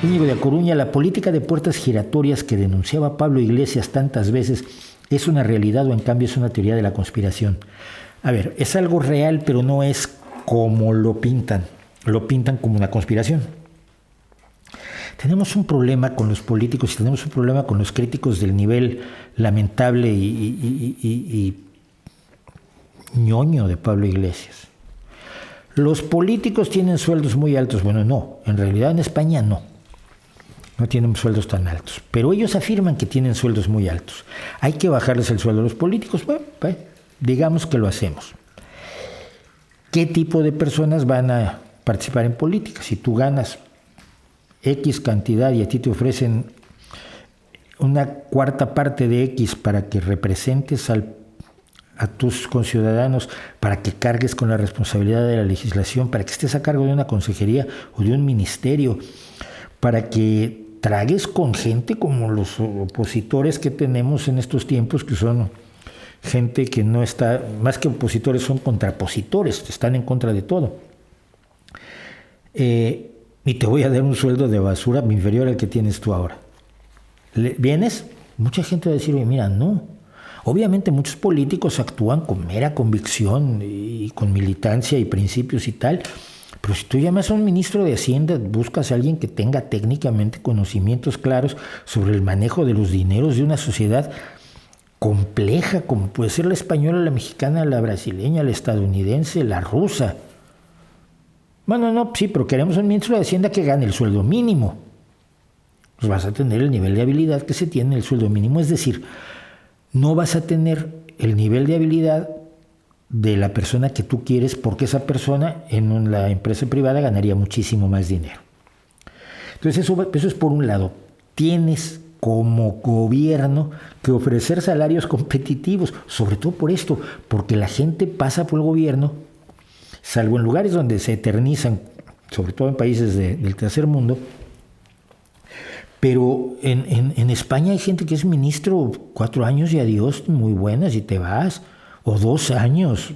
Íñigo de A Coruña, la política de puertas giratorias que denunciaba Pablo Iglesias tantas veces, ¿es una realidad o en cambio es una teoría de la conspiración? A ver, es algo real, pero no es como lo pintan. Lo pintan como una conspiración. Tenemos un problema con los políticos y tenemos un problema con los críticos del nivel lamentable y ñoño de Pablo Iglesias. Los políticos tienen sueldos muy altos. Bueno, no, en realidad en España no tienen sueldos tan altos, pero ellos afirman que tienen sueldos muy altos. Hay que bajarles el sueldo a los políticos. Bueno, digamos que lo hacemos. ¿Qué tipo de personas van a participar en política? Si tú ganas X cantidad y a ti te ofrecen una cuarta parte de X para que representes a tus conciudadanos, para que cargues con la responsabilidad de la legislación, para que estés a cargo de una consejería o de un ministerio, para que tragues con gente como los opositores que tenemos en estos tiempos, que son gente que no está, más que opositores, son contrapositores, están en contra de todo. Y te voy a dar un sueldo de basura inferior al que tienes tú ahora. ¿Vienes? Mucha gente va a decir, oye, mira, no. Obviamente muchos políticos actúan con mera convicción y con militancia y principios y tal, pero si tú llamas a un ministro de Hacienda, buscas a alguien que tenga técnicamente conocimientos claros sobre el manejo de los dineros de una sociedad compleja, como puede ser la española, la mexicana, la brasileña, la estadounidense, la rusa. Bueno, no, sí, pero queremos un ministro de Hacienda que gane el sueldo mínimo. Pues vas a tener el nivel de habilidad que se tiene en el sueldo mínimo, es decir, no vas a tener el nivel de habilidad de la persona que tú quieres, porque esa persona en la empresa privada ganaría muchísimo más dinero. Entonces eso es por un lado. Tienes como gobierno que ofrecer salarios competitivos, sobre todo por esto, porque la gente pasa por el gobierno, salvo en lugares donde se eternizan, sobre todo en países del tercer mundo, pero en España hay gente que es ministro 4 años y adiós, muy buenas, y te vas, o 2 años.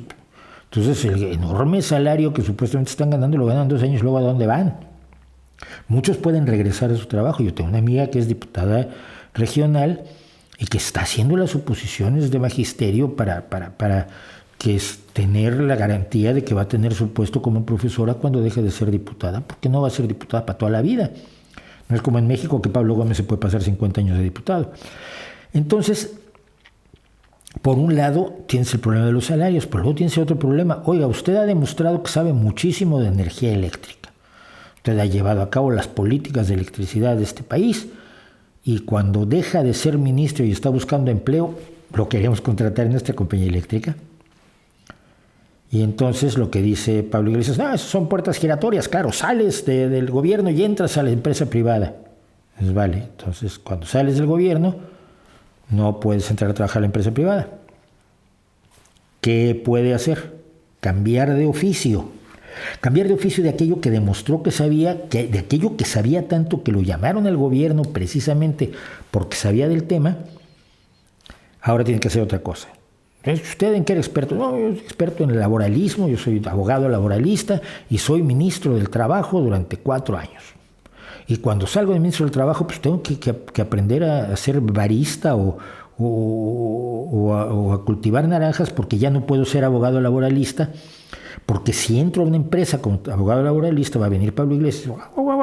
Entonces el enorme salario que supuestamente están ganando lo ganan 2 años, luego ¿a dónde van? Muchos pueden regresar a su trabajo. Yo tengo una amiga que es diputada regional y que está haciendo las oposiciones de magisterio para que es tener la garantía de que va a tener su puesto como profesora cuando deje de ser diputada, porque no va a ser diputada para toda la vida. No es como en México que Pablo Gómez se puede pasar 50 años de diputado. Entonces, por un lado tienes el problema de los salarios, pero luego tienes otro problema. Oiga, usted ha demostrado que sabe muchísimo de energía eléctrica. Usted ha llevado a cabo las políticas de electricidad de este país y cuando deja de ser ministro y está buscando empleo, lo queremos contratar en nuestra compañía eléctrica. Y entonces lo que dice Pablo Iglesias, no, eso son puertas giratorias, claro, sales del gobierno y entras a la empresa privada. Pues vale, entonces cuando sales del gobierno no puedes entrar a trabajar en la empresa privada. ¿Qué puede hacer? Cambiar de oficio. Cambiar de oficio de aquello que demostró que sabía, de aquello que sabía tanto que lo llamaron al gobierno precisamente porque sabía del tema, ahora tiene que hacer otra cosa. ¿Usted en qué era experto? No, yo soy experto en el laboralismo, yo soy abogado laboralista y soy ministro del Trabajo durante 4 años. Y cuando salgo de ministro del Trabajo, pues tengo que aprender a ser barista o a cultivar naranjas, porque ya no puedo ser abogado laboralista, porque si entro a una empresa como abogado laboralista va a venir Pablo Iglesias, como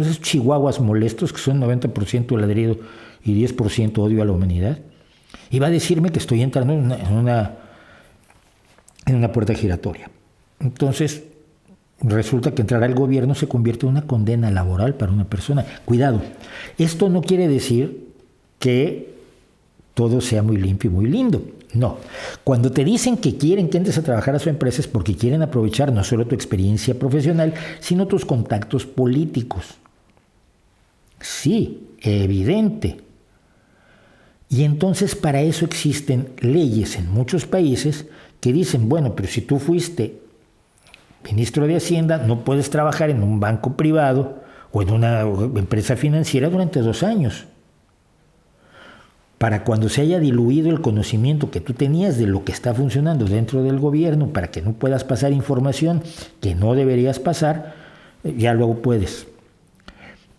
esos chihuahuas molestos que son 90% ladrido y 10% odio a la humanidad, y va a decirme que estoy entrando en una puerta giratoria. Entonces resulta que entrar al gobierno se convierte en una condena laboral para una persona. Cuidado, esto no quiere decir que todo sea muy limpio y muy lindo. No. Cuando te dicen que quieren que entres a trabajar a su empresa es porque quieren aprovechar no solo tu experiencia profesional, sino tus contactos políticos. Sí, evidente. Y entonces para eso existen leyes en muchos países que dicen, bueno, pero si tú fuiste ministro de Hacienda, no puedes trabajar en un banco privado o en una empresa financiera durante 2 años. Para cuando se haya diluido el conocimiento que tú tenías de lo que está funcionando dentro del gobierno, para que no puedas pasar información que no deberías pasar, ya luego puedes.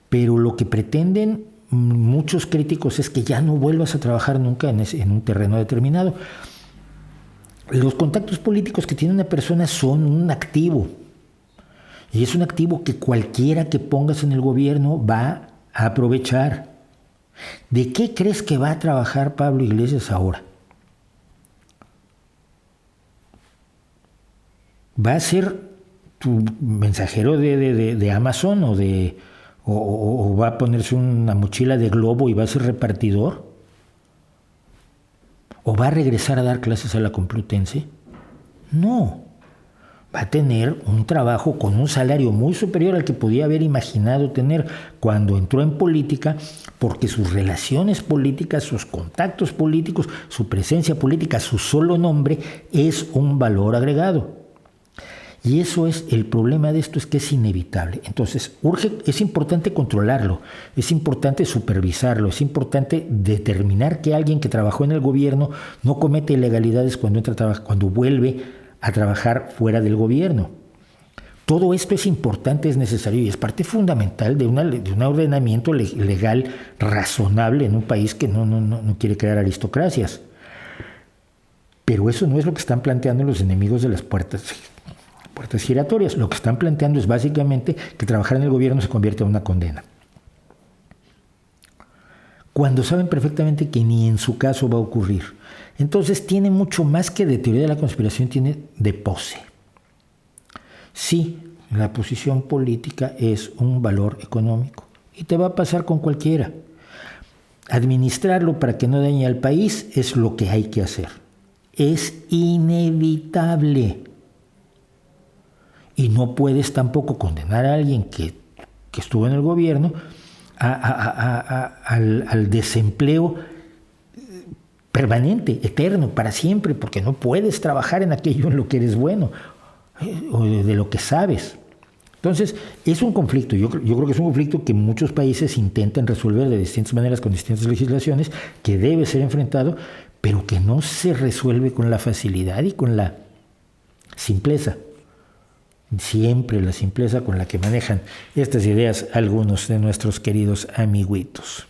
Pero lo que pretenden muchos críticos es que ya no vuelvas a trabajar nunca en un terreno determinado. Los contactos políticos que tiene una persona son un activo. Y es un activo que cualquiera que pongas en el gobierno va a aprovechar. ¿De qué crees que va a trabajar Pablo Iglesias ahora? ¿Va a ser tu mensajero de Amazon o va a ponerse una mochila de Globo y va a ser repartidor? ¿O va a regresar a dar clases a la Complutense? No. Va a tener un trabajo con un salario muy superior al que podía haber imaginado tener cuando entró en política, porque sus relaciones políticas, sus contactos políticos, su presencia política, su solo nombre es un valor agregado. Y eso es el problema de esto, es que es inevitable. Entonces, es importante controlarlo, es importante supervisarlo, es importante determinar que alguien que trabajó en el gobierno no comete ilegalidades cuando vuelve a trabajar fuera del gobierno. Todo esto es importante, es necesario y es parte fundamental de un ordenamiento legal razonable en un país que no quiere crear aristocracias. Pero eso no es lo que están planteando los enemigos de las puertas giratorias. Lo que están planteando es básicamente que trabajar en el gobierno se convierte en una condena. Cuando saben perfectamente que ni en su caso va a ocurrir. Entonces tiene mucho más que de teoría de la conspiración, tiene de pose. Sí, la posición política es un valor económico y te va a pasar con cualquiera. Administrarlo para que no dañe al país es lo que hay que hacer. Es inevitable. Y no puedes tampoco condenar a alguien que estuvo en el gobierno al desempleo permanente, eterno, para siempre, porque no puedes trabajar en aquello en lo que eres bueno o de lo que sabes. Entonces, es un conflicto. Yo creo que es un conflicto que muchos países intentan resolver de distintas maneras con distintas legislaciones, que debe ser enfrentado, pero que no se resuelve con la facilidad y con la simpleza. Siempre la simpleza con la que manejan estas ideas algunos de nuestros queridos amiguitos.